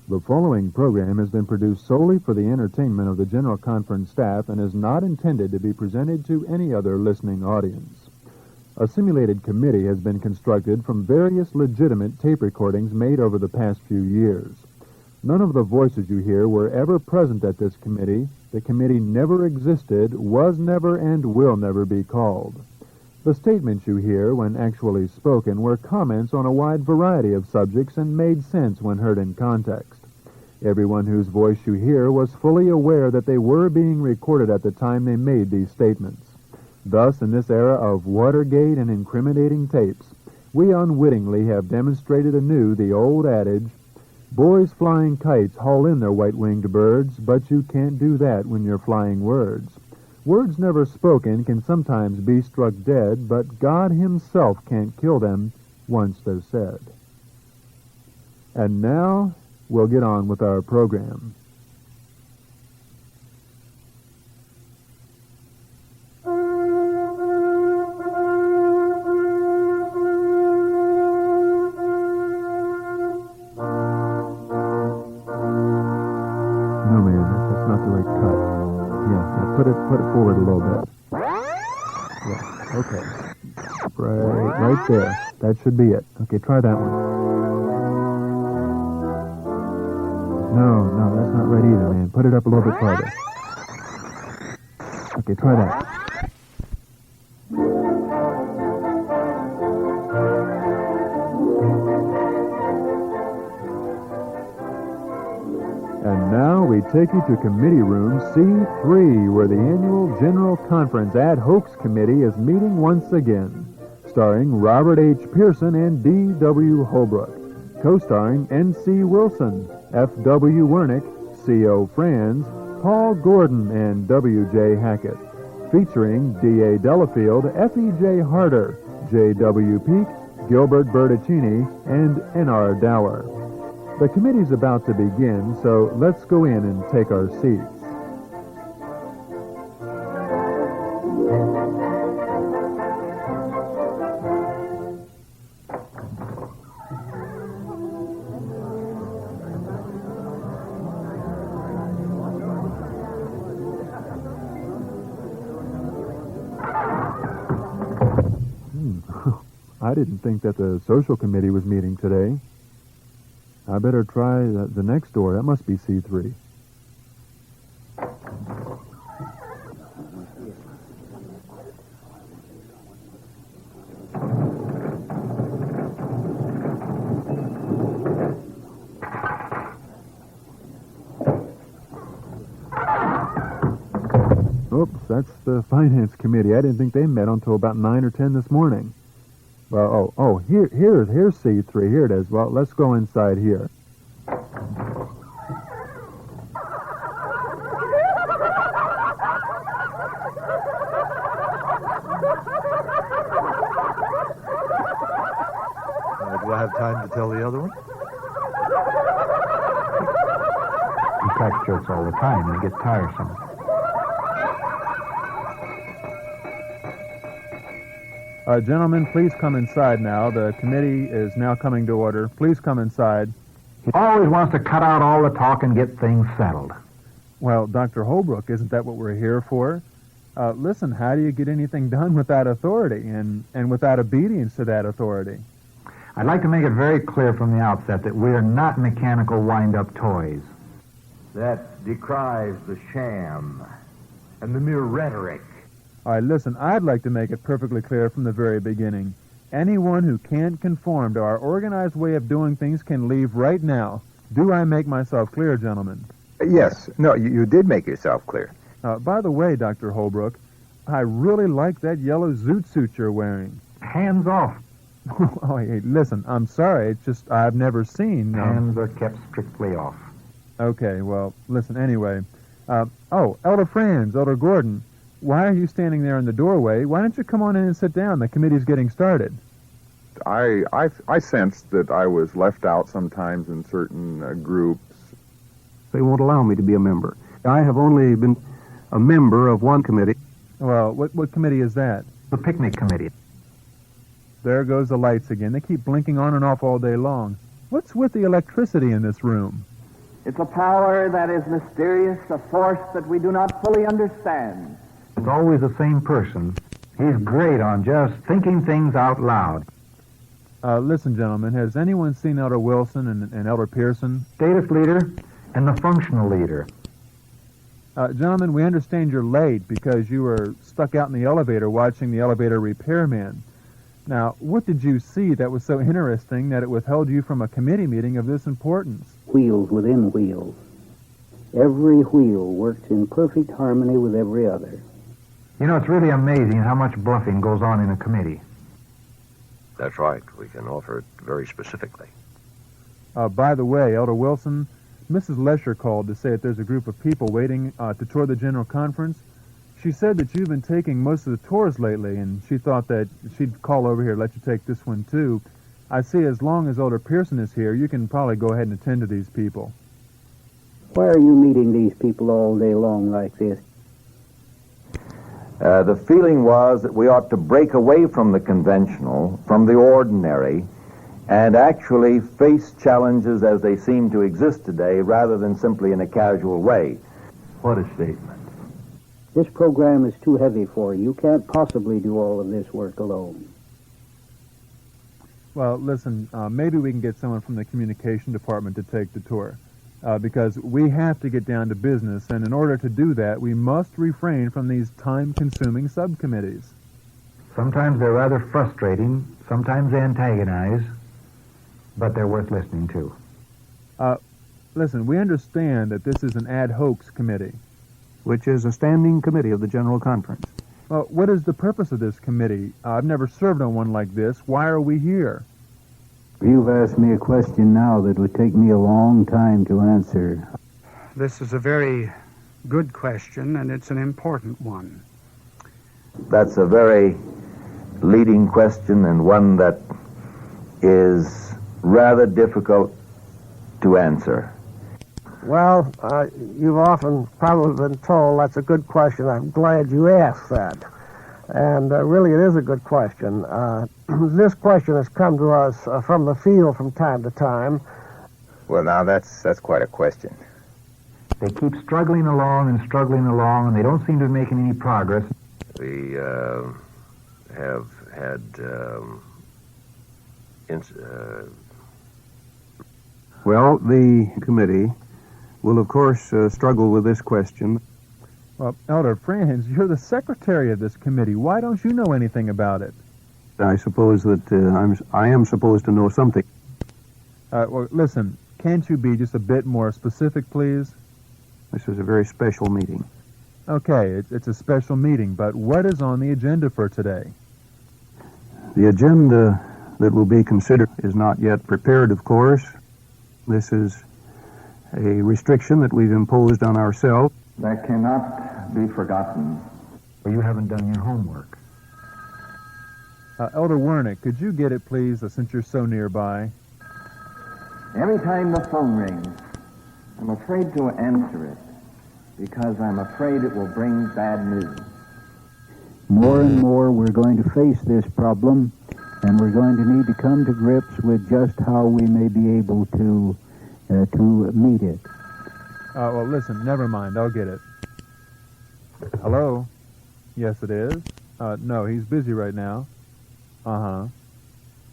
The following program has been produced solely for the entertainment of the General Conference staff and is not intended to be presented to any other listening audience. A simulated committee has been constructed from various legitimate tape recordings made over the past few years. None of the voices you hear were ever present at this committee. The committee never existed, was never, and will never be called. The statements you hear, when actually spoken, were comments on a wide variety of subjects and made sense when heard in context. Everyone whose voice you hear was fully aware that they were being recorded at the time they made these statements. Thus, in this era of Watergate and incriminating tapes, we unwittingly have demonstrated anew the old adage, boys flying kites haul in their white-winged birds, but you can't do that when you're flying words. Words never spoken can sometimes be struck dead, but God himself can't kill them once they're said. And now, we'll get on with our program. No, man, that's not the right cut. Yeah, put it forward a little bit. Yeah, okay. Right there. That should be it. Okay, try that one. No, that's not right either, man. Put it up a little bit farther. Okay, try that. And now we take you to Committee Room C3, where the annual General Conference Ad Hocs Committee is meeting once again, starring Robert H. Pearson and D.W. Holbrook, co-starring N.C. Wilson, F.W. Wernick, C.O. Franz, Paul Gordon, and W.J. Hackett, featuring D.A. Delafield, F.E.J. Harder, J.W. Peake, Gilbert Berticini, and N.R. Dower. The committee's about to begin, so let's go in and take our seats. I didn't think that the social committee was meeting today. I better try the next door. That must be C3. Oops, that's the Finance Committee. I didn't think they met until about 9 or 10 this morning. Well, here's C3. Here it is. Well, let's go inside here. Do I have time to tell the other one? He cracks jokes all the time, and it gets tiresome. Gentlemen, please come inside now. The committee is now coming to order. Please come inside. He always wants to cut out all the talk and get things settled. Well, Dr. Holbrook, isn't that what we're here for? Listen, how do you get anything done without authority and without obedience to that authority? I'd like to make it very clear from the outset that we're not mechanical wind-up toys. That decries the sham and the mere rhetoric. All right, listen, I'd like to make it perfectly clear from the very beginning. Anyone who can't conform to our organized way of doing things can leave right now. Do I make myself clear, gentlemen? Yes. No, you did make yourself clear. By the way, Dr. Holbrook, I really like that yellow zoot suit you're wearing. Hands off. Oh, hey, listen, I'm sorry. It's just I've never seen... Hands are kept strictly off. Okay, well, listen, anyway. Elder Franz, Elder Gordon, why are you standing there in the doorway? Why don't you come on in and sit down? The committee's getting started. I sensed that I was left out sometimes in certain groups. They won't allow me to be a member. I have only been a member of one committee. Well, what committee is that? The picnic committee. There goes the lights again. They keep blinking on and off all day long. What's with the electricity in this room? It's a power that is mysterious, a force that we do not fully understand. It's always the same person. He's great on just thinking things out loud. Listen, gentlemen, has anyone seen Elder Wilson and Elder Pearson? Status leader and the functional leader. Gentlemen, we understand you're late because you were stuck out in the elevator watching the elevator repairman. Now, what did you see that was so interesting that it withheld you from a committee meeting of this importance? Wheels within wheels. Every wheel works in perfect harmony with every other. You know, it's really amazing how much bluffing goes on in a committee. That's right. We can offer it very specifically. By the way, Elder Wilson, Mrs. Lesher called to say that there's a group of people waiting to tour the General Conference. She said that you've been taking most of the tours lately, and she thought that she'd call over here and let you take this one, too. I see as long as Elder Pearson is here, you can probably go ahead and attend to these people. Why are you meeting these people all day long like this? The feeling was that we ought to break away from the conventional, from the ordinary, and actually face challenges as they seem to exist today rather than simply in a casual way. What a statement. This program is too heavy for you. You can't possibly do all of this work alone. Well, listen, maybe we can get someone from the communication department to take the tour. Because we have to get down to business, and in order to do that, we must refrain from these time-consuming subcommittees. Sometimes they're rather frustrating, sometimes they antagonize, but they're worth listening to. Listen, we understand that this is an ad hoc committee. Which is a standing committee of the General Conference. Well, what is the purpose of this committee? I've never served on one like this. Why are we here? You've asked me a question now that would take me a long time to answer. This is a very good question, and it's an important one. That's a very leading question and one that is rather difficult to answer. Well, you've often probably been told that's a good question. I'm glad you asked that. And really, it is a good question. This question has come to us from the field from time to time. Well, now, that's quite a question. They keep struggling along, and they don't seem to be making any progress. We have had Well, the committee will, of course, struggle with this question. Well, Elder Franz, you're the secretary of this committee. Why don't you know anything about it? I suppose that I am supposed to know something. Well, listen, can't you be just a bit more specific, please? This is a very special meeting. Okay, it's a special meeting, but what is on the agenda for today? The agenda that will be considered is not yet prepared, of course. This is a restriction that we've imposed on ourselves. That cannot be forgotten. Well, you haven't done your homework. Elder Wernick, could you get it, please, since you're so nearby? Every time the phone rings, I'm afraid to answer it because I'm afraid it will bring bad news. More and more we're going to face this problem, and we're going to need to come to grips with just how we may be able to meet it. Well, listen, never mind. I'll get it. Hello? Yes, it is. No, he's busy right now. Uh-huh.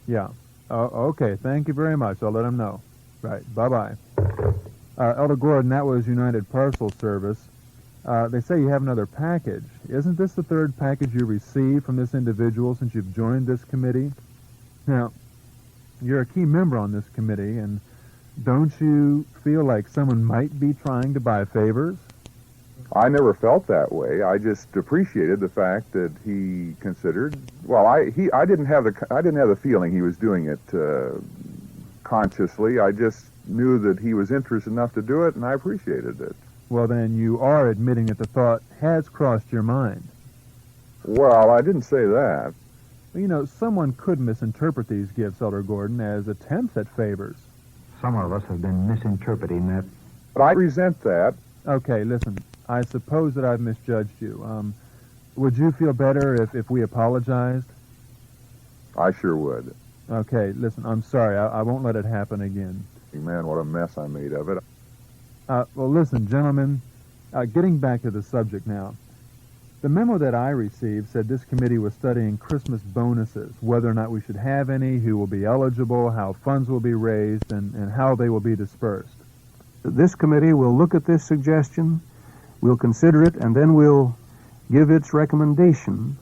Yeah. Okay, thank you very much. I'll let him know. Right, bye-bye. Elder Gordon, that was United Parcel Service. They say you have another package. Isn't this the third package you received from this individual since you've joined this committee? Now, you're a key member on this committee, and don't you feel like someone might be trying to buy favors? I never felt that way. I just appreciated the fact that he considered. Well, I didn't have the feeling he was doing it consciously. I just knew that he was interested enough to do it, and I appreciated it. Well, then you are admitting that the thought has crossed your mind. Well, I didn't say that. Well, you know, someone could misinterpret these gifts, Elder Gordon, as attempts at favors. Some of us have been misinterpreting that. But I resent that. Okay, listen, I suppose that I've misjudged you. Would you feel better if we apologized? I sure would. Okay, listen, I'm sorry. I won't let it happen again. Man, what a mess I made of it. Well, listen, gentlemen, getting back to the subject now. The memo that I received said this committee was studying Christmas bonuses, whether or not we should have any, who will be eligible, how funds will be raised, and how they will be dispersed. This committee will look at this suggestion, we'll consider it, and then we'll give its recommendation.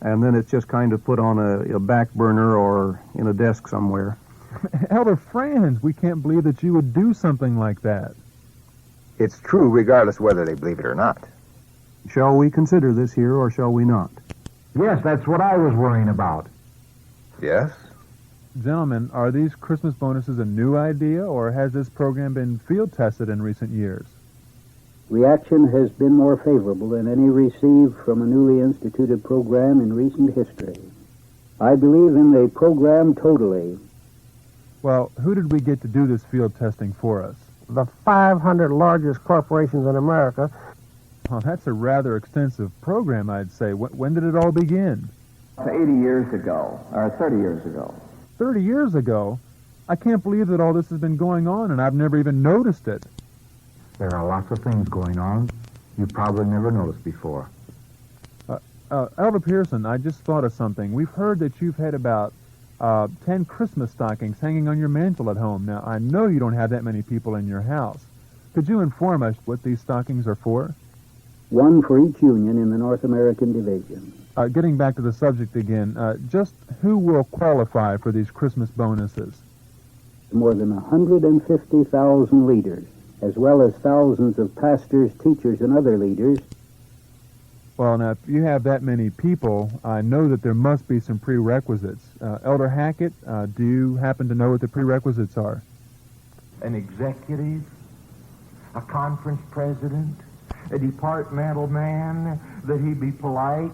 And then it's just kind of put on a back burner or in a desk somewhere. Elder Franz, we can't believe that you would do something like that. It's true regardless whether they believe it or not. Shall we consider this here or shall we not? Yes, that's what I was worrying about. Yes? Gentlemen, are these Christmas bonuses a new idea, or has this program been field tested in recent years? Reaction has been more favorable than any received from a newly instituted program in recent history. I believe in the program totally. Well, who did we get to do this field testing for us? The 500 largest corporations in America. Oh, that's a rather extensive program, I'd say. When did it all begin? 80 years ago, or 30 years ago. 30 years ago? I can't believe that all this has been going on, and I've never even noticed it. There are lots of things going on you probably never noticed before. Elder Pearson, I just thought of something. We've heard that you've had about 10 Christmas stockings hanging on your mantel at home. Now, I know you don't have that many people in your house. Could you inform us what these stockings are for? One for each union in the North American division. Getting back to the subject again, just who will qualify for these Christmas bonuses? More than 150,000 leaders, as well as thousands of pastors, teachers, and other leaders. Well, now, if you have that many people, I know that there must be some prerequisites. Elder Hackett, do you happen to know what the prerequisites are? An executive, a conference president, a departmental man, that he be polite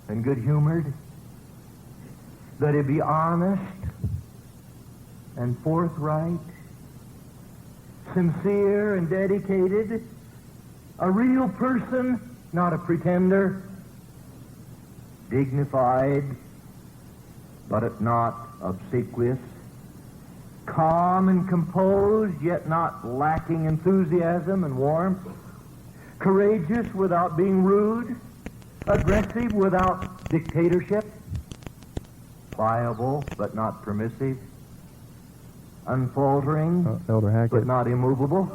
and good-humored, that he be honest and forthright, sincere and dedicated, a real person, not a pretender, dignified, but not obsequious, calm and composed, yet not lacking enthusiasm and warmth, courageous without being rude, aggressive without dictatorship, pliable but not permissive, unfaltering Elder Hackett. but not immovable,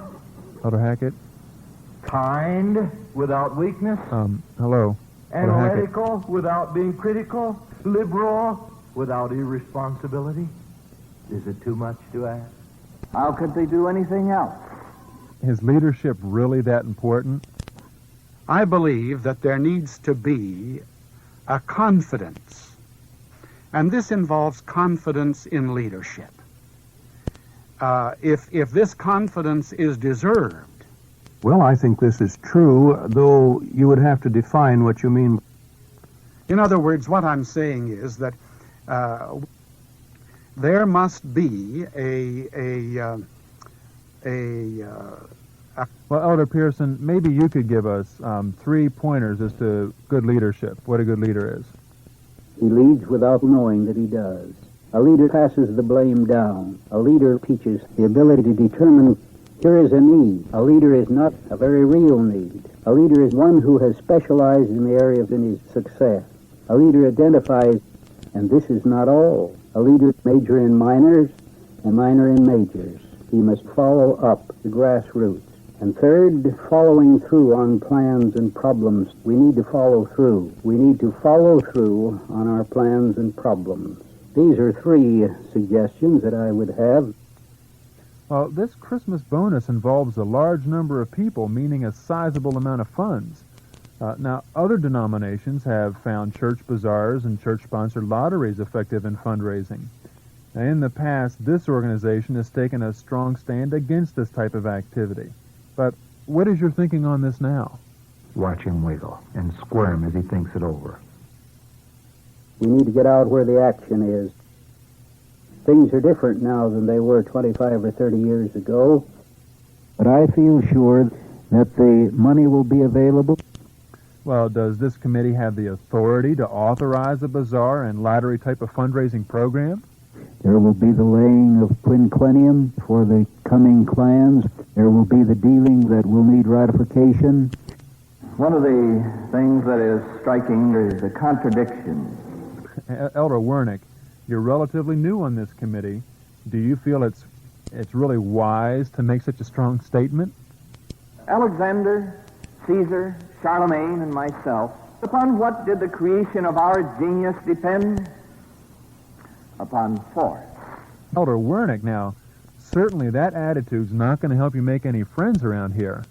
Elder Hackett. kind without weakness, hello. Elder Hackett. analytical without being critical, liberal without irresponsibility. Is it too much to ask? How could they do anything else? Is leadership really that important? I believe that there needs to be a confidence, and this involves confidence in leadership. If this confidence is deserved. Well, I think this is true, though you would have to define what you mean. In other words, what I'm saying is that there must be Well, Elder Pearson, maybe you could give us 3 pointers as to good leadership, what a good leader is. He leads without knowing that he does. A leader passes the blame down. A leader teaches the ability to determine here is a need. A leader is not a very real need. A leader is one who has specialized in the area of his success. A leader identifies, and this is not all. A leader major in minors and minor in majors. He must follow up the grassroots. And third, following through on plans and problems. We need to follow through. We need to follow through on our plans and problems. These are 3 suggestions that I would have. Well, this Christmas bonus involves a large number of people, meaning a sizable amount of funds. Now, other denominations have found church bazaars and church-sponsored lotteries effective in fundraising. Now, in the past, this organization has taken a strong stand against this type of activity. But what is your thinking on this now? Watch him wiggle and squirm as he thinks it over. We need to get out where the action is. Things are different now than they were 25 or 30 years ago. But I feel sure that the money will be available. Well, does this committee have the authority to authorize a bazaar and lottery type of fundraising program? There will be the laying of quinquennium for the coming clans. There will be the dealing that will need ratification. One of the things that is striking is the contradiction. Elder Wernick, you're relatively new on this committee. Do you feel it's really wise to make such a strong statement? Alexander, Caesar, Charlemagne, and myself, upon what did the creation of our genius depend? Upon force. Elder Wernick, now, certainly that attitude's not going to help you make any friends around here.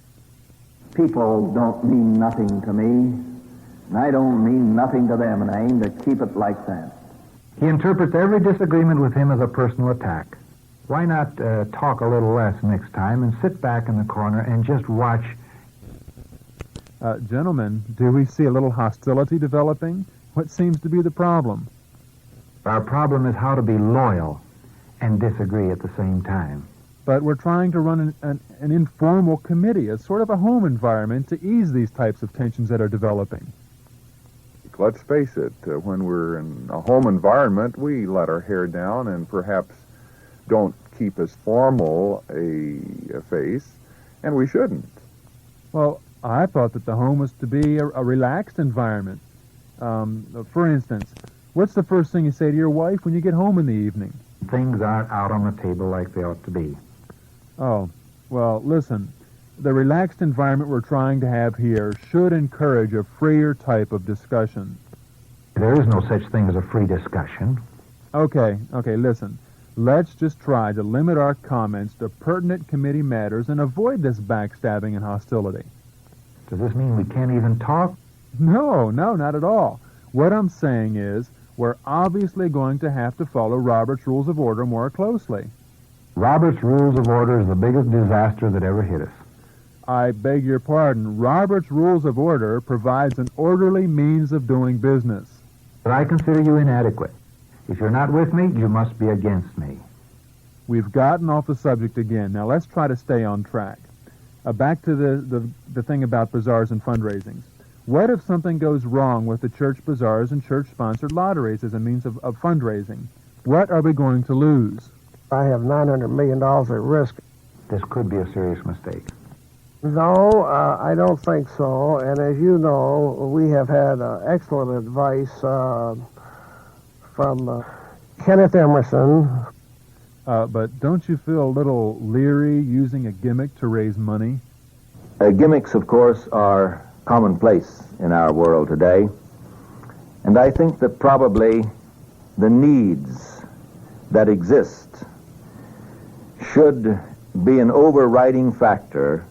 People don't mean nothing to me, and I don't mean nothing to them, and I aim to keep it like that. He interprets every disagreement with him as a personal attack. Why not talk a little less next time and sit back in the corner and just watch? Gentlemen, do we see a little hostility developing? What seems to be the problem? Our problem is how to be loyal and disagree at the same time. But we're trying to run an informal committee, a sort of a home environment to ease these types of tensions that are developing. Let's face it, when we're in a home environment, we let our hair down and perhaps don't keep as formal a face, and we shouldn't. Well, I thought that the home was to be a relaxed environment. For instance, what's the first thing you say to your wife when you get home in the evening? Things aren't out on the table like they ought to be. Oh, well, listen. The relaxed environment we're trying to have here should encourage a freer type of discussion. There is no such thing as a free discussion. Okay, listen. Let's just try to limit our comments to pertinent committee matters and avoid this backstabbing and hostility. Does this mean we can't even talk? No, not at all. What I'm saying is we're obviously going to have to follow Robert's Rules of Order more closely. Robert's Rules of Order is the biggest disaster that ever hit us. I beg your pardon. Robert's Rules of Order provides an orderly means of doing business. But I consider you inadequate. If you're not with me, you must be against me. We've gotten off the subject again. Now let's try to stay on track. Back to the thing about bazaars and fundraisings. What if something goes wrong with the church bazaars and church-sponsored lotteries as a means of fundraising? What are we going to lose? I have $900 million at risk. This could be a serious mistake. No, I don't think so. And as you know, we have had excellent advice from Kenneth Emerson. But don't you feel a little leery using a gimmick to raise money? Gimmicks, of course, are commonplace in our world today. And I think that probably the needs that exist should be an overriding factor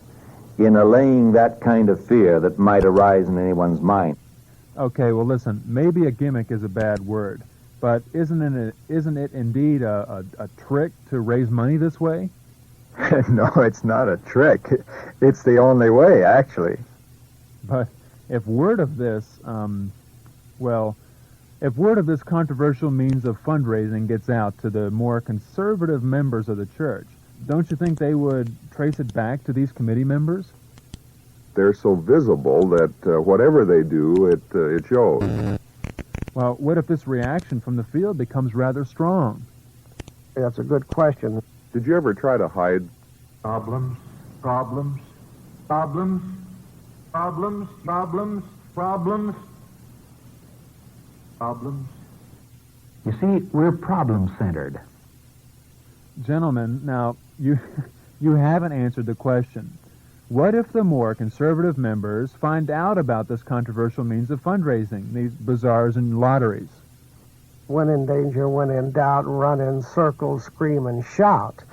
in allaying that kind of fear that might arise in anyone's mind. Okay, well, listen, maybe a gimmick is a bad word, but isn't it indeed a trick to raise money this way? No, it's not a trick. It's the only way, actually. But if word of this, if word of this controversial means of fundraising gets out to the more conservative members of the church, don't you think they would trace it back to these committee members? They're so visible that whatever they do, it shows. Well, what if this reaction from the field becomes rather strong? That's a good question. Did you ever try to hide? Problems. You see, we're problem-centered. Gentlemen, now, you haven't answered the question. What if the more conservative members find out about this controversial means of fundraising, these bazaars and lotteries? When in danger, when in doubt, run in circles, scream and shout.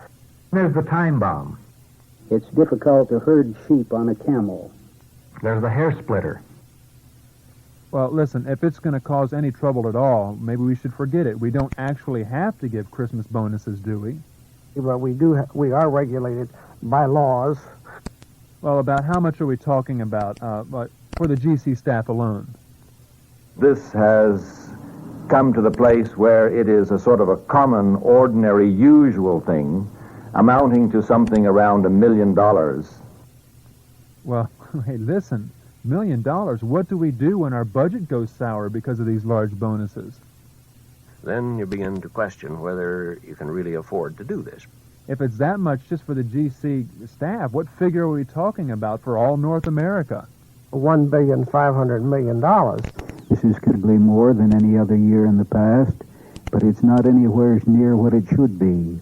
There's the time bomb. It's difficult to herd sheep on a camel. There's the hair splitter. Well, listen, if it's going to cause any trouble at all, maybe we should forget it. We don't actually have to give Christmas bonuses, do we? But we are regulated by laws. Well, about how much are we talking about for the GC staff alone? This has come to the place where it is a sort of a common, ordinary, usual thing, amounting to something around $1 million. Well, hey, listen, $1 million, what do we do when our budget goes sour because of these large bonuses? Then you begin to question whether you can really afford to do this. If it's that much just for the GC staff, what figure are we talking about for all North America? $1,500,000,000. This is considerably more than any other year in the past, but it's not anywhere near what it should be.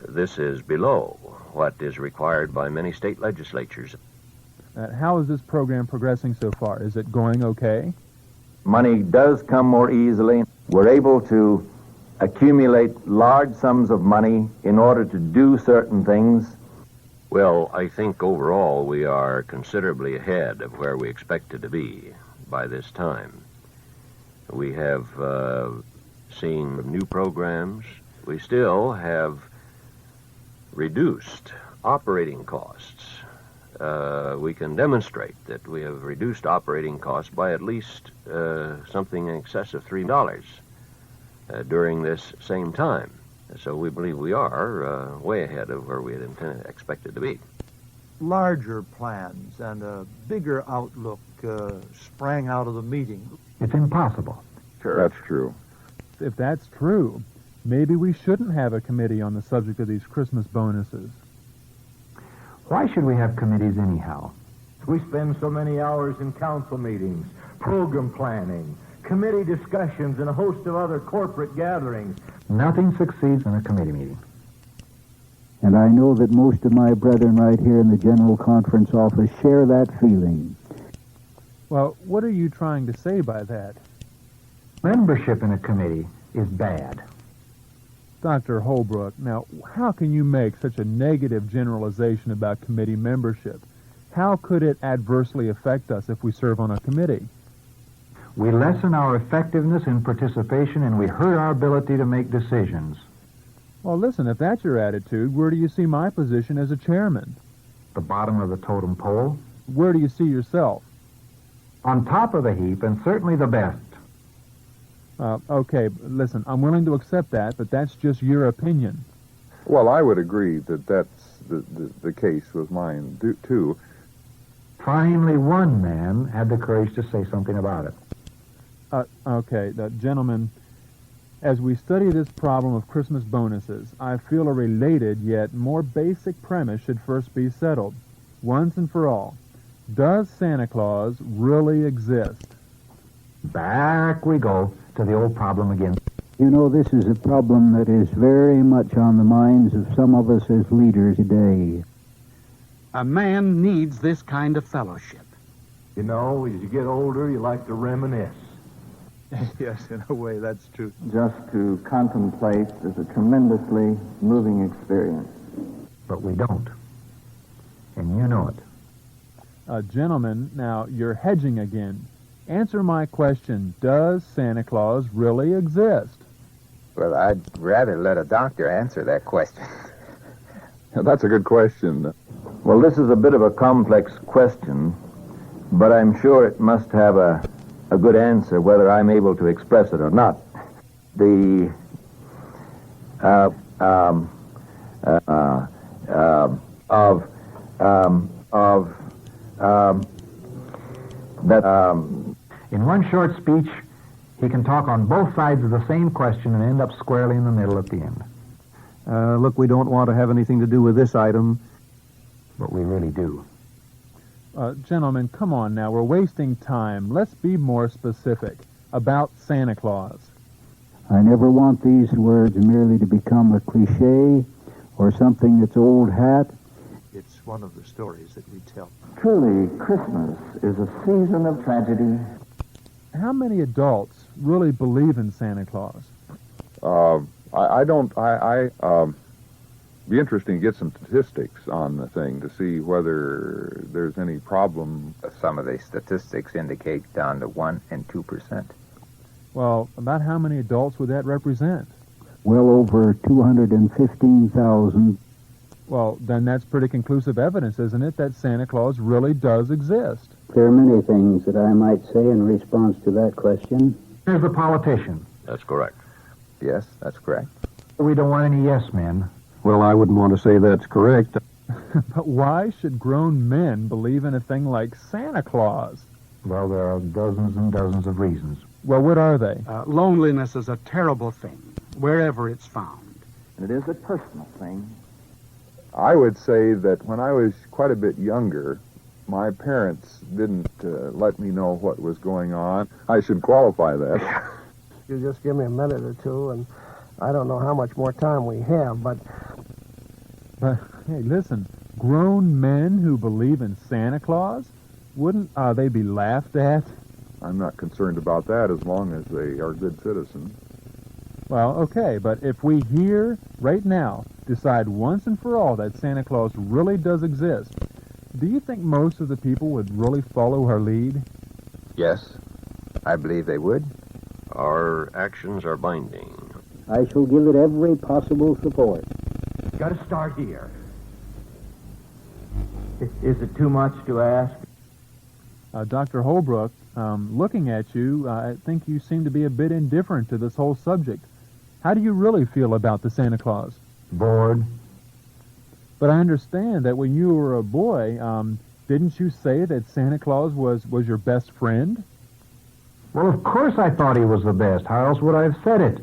This is below what is required by many state legislatures. How is this program progressing so far? Is it going okay? Money does come more easily. We're able to accumulate large sums of money in order to do certain things. Well, I think overall we are considerably ahead of where we expected to be by this time. We have seen new programs. We still have reduced operating costs. We can demonstrate that we have reduced operating costs by at least something in excess of $3 during this same time. So we believe we are way ahead of where we had expected to be. Larger plans and a bigger outlook sprang out of the meeting. It's impossible. Sure. That's true. If that's true, maybe we shouldn't have a committee on the subject of these Christmas bonuses. Why should we have committees anyhow? We spend so many hours in council meetings, program planning, committee discussions, and a host of other corporate gatherings. Nothing succeeds in a committee meeting. And I know that most of my brethren right here in the General Conference office share that feeling. Well, what are you trying to say by that? Membership in a committee is bad. Dr. Holbrook, now, how can you make such a negative generalization about committee membership? How could it adversely affect us if we serve on a committee? We lessen our effectiveness in participation, and we hurt our ability to make decisions. Well, listen, if that's your attitude, where do you see my position as a chairman? The bottom of the totem pole. Where do you see yourself? On top of the heap, and certainly the best. Okay, listen, I'm willing to accept that, but that's just your opinion. Well, I would agree that that's the case with mine, too. Finally, one man had the courage to say something about it. Okay, gentlemen, as we study this problem of Christmas bonuses, I feel a related yet more basic premise should first be settled, once and for all. Does Santa Claus really exist? Back we go to the old problem again. You know, this is a problem that is very much on the minds of some of us as leaders today. A man needs this kind of fellowship. You know, as you get older, you like to reminisce. Yes, in a way, that's true. Just to contemplate is a tremendously moving experience. But we don't. And you know it. Gentlemen, now, you're hedging again. Answer my question. Does Santa Claus really exist? Well, I'd rather let a doctor answer that question. That's a good question. Well, this is a bit of a complex question, but I'm sure it must have a good answer, whether I'm able to express it or not. The in one short speech, he can talk on both sides of the same question and end up squarely in the middle at the end. Look, we don't want to have anything to do with this item. But we really do. Gentlemen, come on now. We're wasting time. Let's be more specific about Santa Claus. I never want these words merely to become a cliche or something that's old hat. It's one of the stories that we tell. Truly, Christmas is a season of tragedy. How many adults really believe in Santa Claus? Be interesting to get some statistics on the thing to see whether there's any problem. Some of the statistics indicate down to 1% and 2%. Well, about how many adults would that represent? Well over 215,000. Well, then that's pretty conclusive evidence, isn't it, that Santa Claus really does exist? There are many things that I might say in response to that question. Here's the politician. That's correct. Yes, that's correct. We don't want any yes men. Well, I wouldn't want to say that's correct. But why should grown men believe in a thing like Santa Claus? Well, there are dozens and dozens of reasons. Well, what are they? Loneliness is a terrible thing, wherever it's found. And it is a personal thing. I would say that when I was quite a bit younger, my parents didn't let me know what was going on. I should qualify that. You just give me a minute or two, and I don't know how much more time we have, but... Hey, listen, grown men who believe in Santa Claus, wouldn't they be laughed at? I'm not concerned about that as long as they are good citizens. Well, okay, but if we here, right now, decide once and for all that Santa Claus really does exist, do you think most of the people would really follow our lead? Yes, I believe they would. Our actions are binding. I shall give it every possible support. Got to start here. Is it too much to ask? Dr. Holbrook, looking at you, I think you seem to be a bit indifferent to this whole subject. How do you really feel about the Santa Claus? Bored. But I understand that when you were a boy, didn't you say that Santa Claus was your best friend? Well, of course I thought he was the best. How else would I have said it?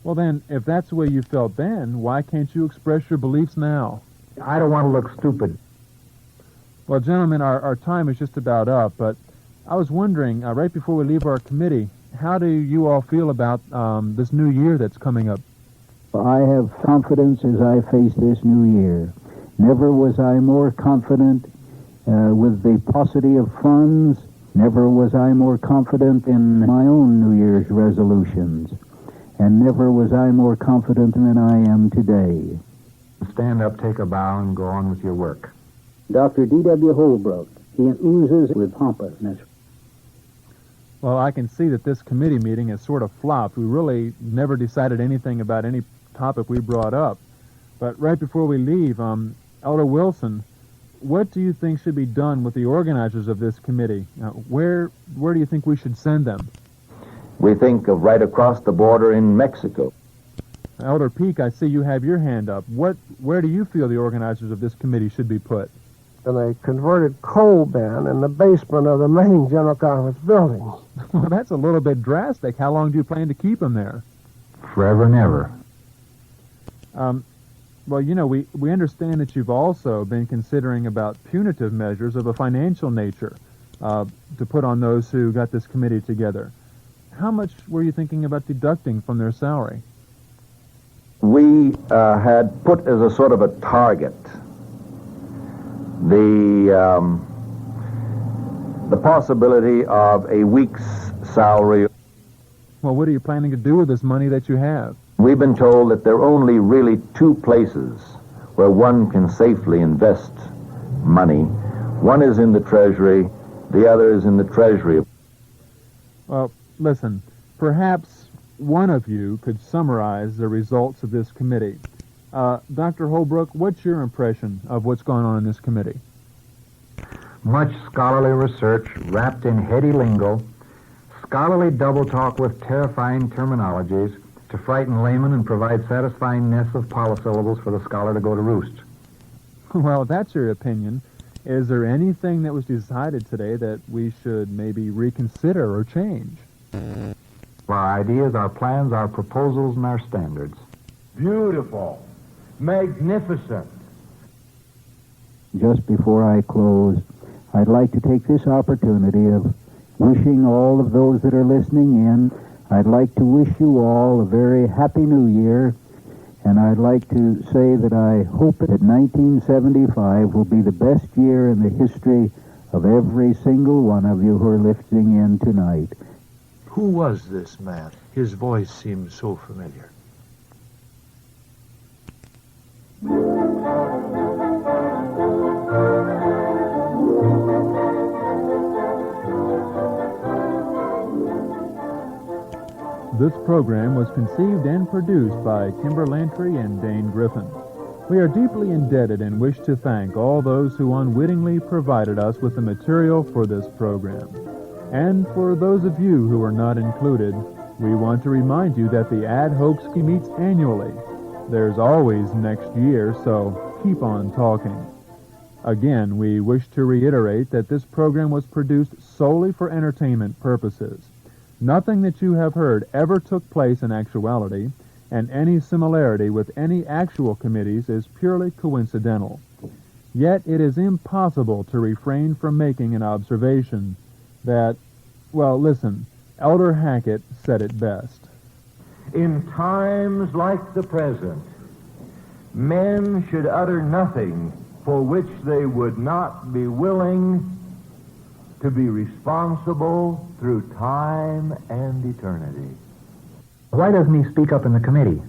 Well then, if that's the way you felt then, why can't you express your beliefs now? I don't want to look stupid. Well, gentlemen, our time is just about up, but I was wondering, right before we leave our committee, how do you all feel about this new year that's coming up? I have confidence as I face this new year. Never was I more confident with the paucity of funds. Never was I more confident in my own New Year's resolutions. And never was I more confident than I am today. Stand up, take a bow, and go on with your work. Dr. D.W. Holbrook, he oozes with pompousness. Well, I can see that this committee meeting has sort of flopped. We really never decided anything about any topic we brought up. But right before we leave, Elder Wilson, what do you think should be done with the organizers of this committee? Where do you think we should send them? We think of right across the border in Mexico. Elder Peak, I see you have your hand up. Where do you feel the organizers of this committee should be put? In a converted coal bin in the basement of the main General Conference building. Well, that's a little bit drastic. How long do you plan to keep them there? Forever and ever. Well, you know, we understand that you've also been considering about punitive measures of a financial nature to put on those who got this committee together. How much were you thinking about deducting from their salary? We had put as a sort of a target the possibility of a week's salary. Well, what are you planning to do with this money that you have? We've been told that there are only really two places where one can safely invest money. One is in the Treasury, the other is in the Treasury. Well, listen, perhaps one of you could summarize the results of this committee. Dr. Holbrook, what's your impression of what's going on in this committee? Much scholarly research wrapped in heady lingo, scholarly double talk with terrifying terminologies to frighten laymen and provide satisfying nests of polysyllables for the scholar to go to roost. Well, if that's your opinion, is there anything that was decided today that we should maybe reconsider or change? Our ideas, our plans, our proposals, and our standards. Beautiful. Magnificent. Just before I close, I'd like to take this opportunity of wishing all of those that are listening in, I'd like to wish you all a very happy new year, and I'd like to say that I hope that 1975 will be the best year in the history of every single one of you who are listening in tonight. Who was this man? His voice seemed so familiar. This program was conceived and produced by Kimber Lantry and Dane Griffin. We are deeply indebted and wish to thank all those who unwittingly provided us with the material for this program. And for those of you who are not included, we want to remind you that the Ad Hoc meets annually. There's always next year, so keep on talking. Again, we wish to reiterate that this program was produced solely for entertainment purposes. Nothing that you have heard ever took place in actuality, and any similarity with any actual committees is purely coincidental. Yet it is impossible to refrain from making an observation that, well, listen, Elder Hackett said it best. In times like the present, men should utter nothing for which they would not be willing to be responsible through time and eternity. Why doesn't he speak up in the committee?